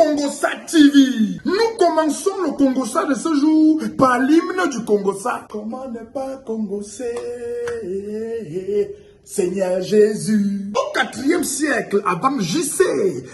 Congossa TV. Nous commençons le Congossa de ce jour par l'hymne du Congossa. Comment ne pas Congossé, Seigneur Jésus. Au 4e siècle avant JC,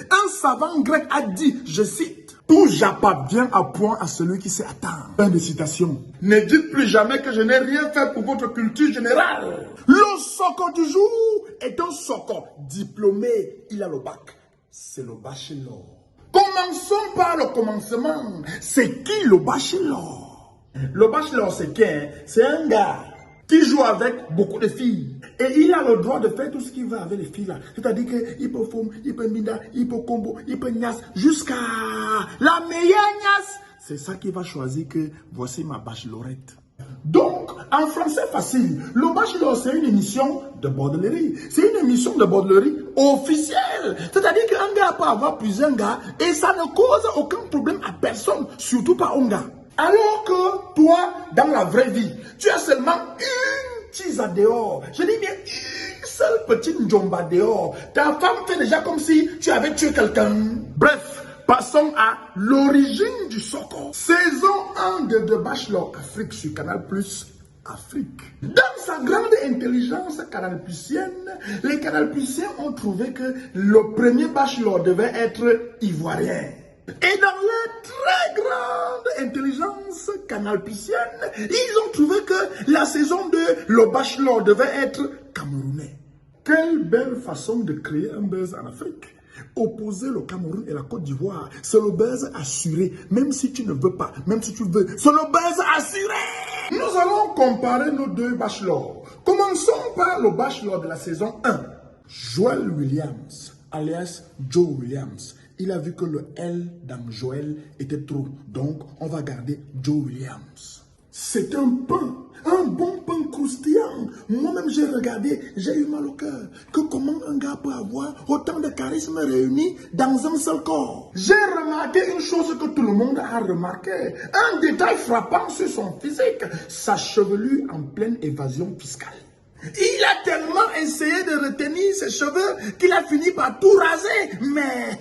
un savant grec a dit, je cite, tout Japa vient à point à celui qui sait attendre. Fin de citation. Ne dites plus jamais que je n'ai rien fait pour votre culture générale. Le soko du jour est un soko diplômé. Il a le bac. C'est le bachelor. Commençons par le commencement. C'est qui le bachelor? Le bachelor, c'est qui? C'est un gars qui joue avec beaucoup de filles. Et il a le droit de faire tout ce qu'il veut avec les filles là. C'est-à-dire qu'il peut fond, il peut minda, il peut combo, il peut niasse, jusqu'à la meilleure niasse. C'est ça qu'il va choisir que voici ma bachelorette. Donc, en français facile, le bachelor, c'est une émission de bordellerie. C'est une émission de bordellerie officielle. C'est-à-dire qu'un gars peut avoir plusieurs gars et ça ne cause aucun problème à personne, surtout pas un gars. Alors que toi, dans la vraie vie, tu as seulement une tisa dehors. Je dis bien une seule petite njomba dehors. Ta femme fait déjà comme si tu avais tué quelqu'un. Bref, passons à l'origine du soko. Saison 1 de Bachelor Afrique sur Canal Plus Afrique. Dans sa grande intelligence canalpusienne, les canalpusiens ont trouvé que le premier Bachelor devait être ivoirien. Et dans leur très grande intelligence canalpusienne, ils ont trouvé que la saison 2, le Bachelor devait être camerounais. Quelle belle façon de créer un buzz en Afrique. Opposer le Cameroun et la Côte d'Ivoire, c'est le buzz assuré. Même si tu ne veux pas, même si tu veux, c'est le buzz assuré. Nous allons comparer nos deux bachelors. Commençons par le bachelor de la saison 1. Joel Williams, alias Joe Williams. Il a vu que le L dans Joël était trop. Donc, on va garder Joe Williams. C'est un pain. Un bon pain croustillant. Moi-même, j'ai regardé, j'ai eu mal au cœur. Que comment un gars peut avoir autant de charisme réunis dans un seul corps? J'ai remarqué une chose que tout le monde a remarqué. Un détail frappant sur son physique. Sa chevelure en pleine évasion fiscale. Il a tellement essayé de retenir ses cheveux qu'il a fini par tout raser. Mais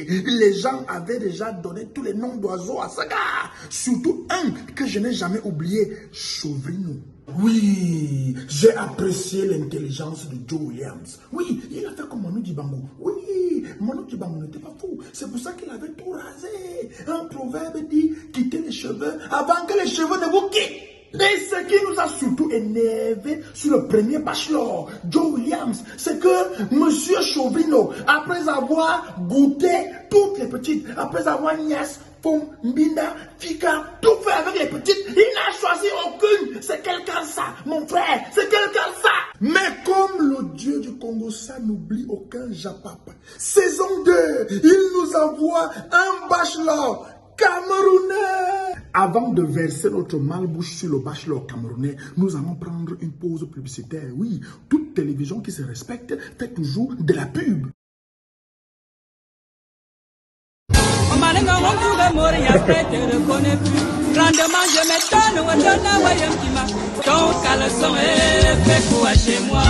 les gens avaient déjà donné tous les noms d'oiseaux à ce gars. Surtout un que je n'ai jamais oublié, Chauvrino. Oui, j'ai apprécié l'intelligence de Joe Williams. Oui, il a fait comme Manu Dibango. Oui, Manu Dibango n'était pas fou. C'est pour ça qu'il avait tout rasé. Un proverbe dit, quittez les cheveux avant que les cheveux ne vous quittent. Et ce qui nous a surtout énervé sur le premier bachelor, Joe Williams, c'est que Monsieur Chauvrino, après avoir goûté toutes les petites, après avoir niasse, Fom, Mbinda, Fika, tout fait avec les petites, il n'a choisi aucune. C'est quelqu'un ça, mon frère, c'est quelqu'un ça. Mais comme le dieu du Congo, ça n'oublie aucun Japap. Saison 2, il nous envoie un bachelor camerounais. Avant de verser notre malbouche sur le bachelor camerounais, nous allons prendre une pause publicitaire. Oui, toute télévision qui se respecte fait toujours de la pub. Ton caleçon est fait pour chez moi.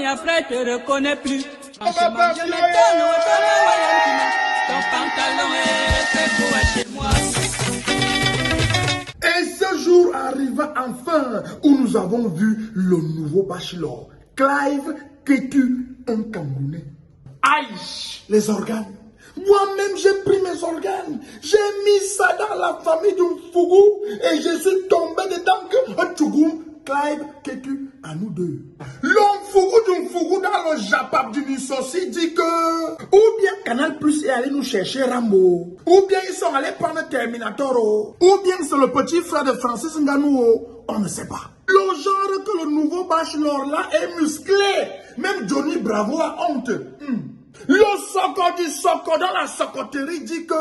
Après, te reconnais plus. Franchement, je m'étonne, ton pantalon est fait pour chez moi. Et ce jour arriva enfin où nous avons vu le nouveau bachelor, Clive Ketu, un Camerounais. Aïe, les organes. Moi-même, j'ai pris mes organes. J'ai mis ça dans la famille d'un fougou et je suis tombé dedans que un tchougoum. Clive Ketu à nous deux. L'homme fougou dans le Japap du Nissosi dit que ou bien Canal Plus est allé nous chercher Rambo, ou bien ils sont allés prendre Terminator, ou bien c'est le petit frère de Francis Ngannou, on ne sait pas. Le genre que le nouveau bachelor là est musclé. Même Johnny Bravo a honte. Le soko du soko dans la socoterie dit que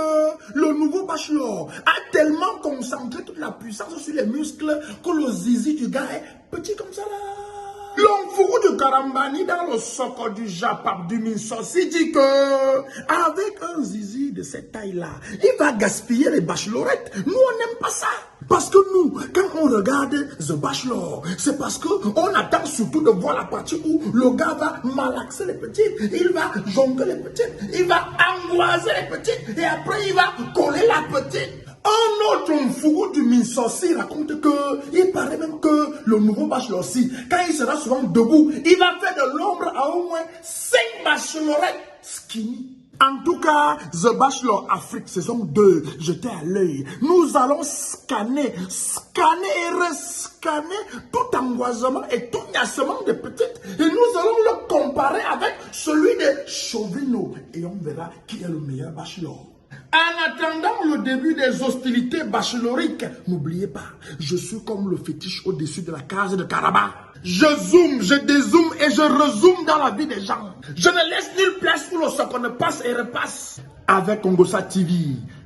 le nouveau bachelor a tellement concentré toute la puissance sur les muscles que le zizi du gars est petit comme ça là. L'enfourou de Karambani dans le socle du Japap du Minsossi dit que avec un zizi de cette taille-là, il va gaspiller les bachelorettes. Nous, on n'aime pas ça. Parce que nous, quand on regarde The Bachelor, c'est parce qu'on attend surtout de voir la partie où le gars va malaxer les petites, il va jongler les petites, il va angoiser les petites, et après il va coller la petite. Un autre fourreau du Minsossi raconte que, il paraît même que le nouveau bachelor aussi, quand il sera souvent debout, il va faire de l'ombre à au moins 5 bachelorettes skinny. En tout cas, The Bachelor Afrique saison 2, jetez à l'œil. Nous allons scanner et rescanner tout angoissement et tout niassement des petites. Et nous allons le comparer avec celui de Chauvino. Et on verra qui est le meilleur bachelor. En attendant le début des hostilités bacheloriques, n'oubliez pas, je suis comme le fétiche au-dessus de la case de Karaba. Je zoome, je dézoome et je rezoome dans la vie des gens. Je ne laisse nulle place où le socle ne passe et repasse. Avec Congossa TV,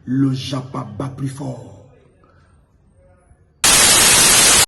le Japa bat plus fort.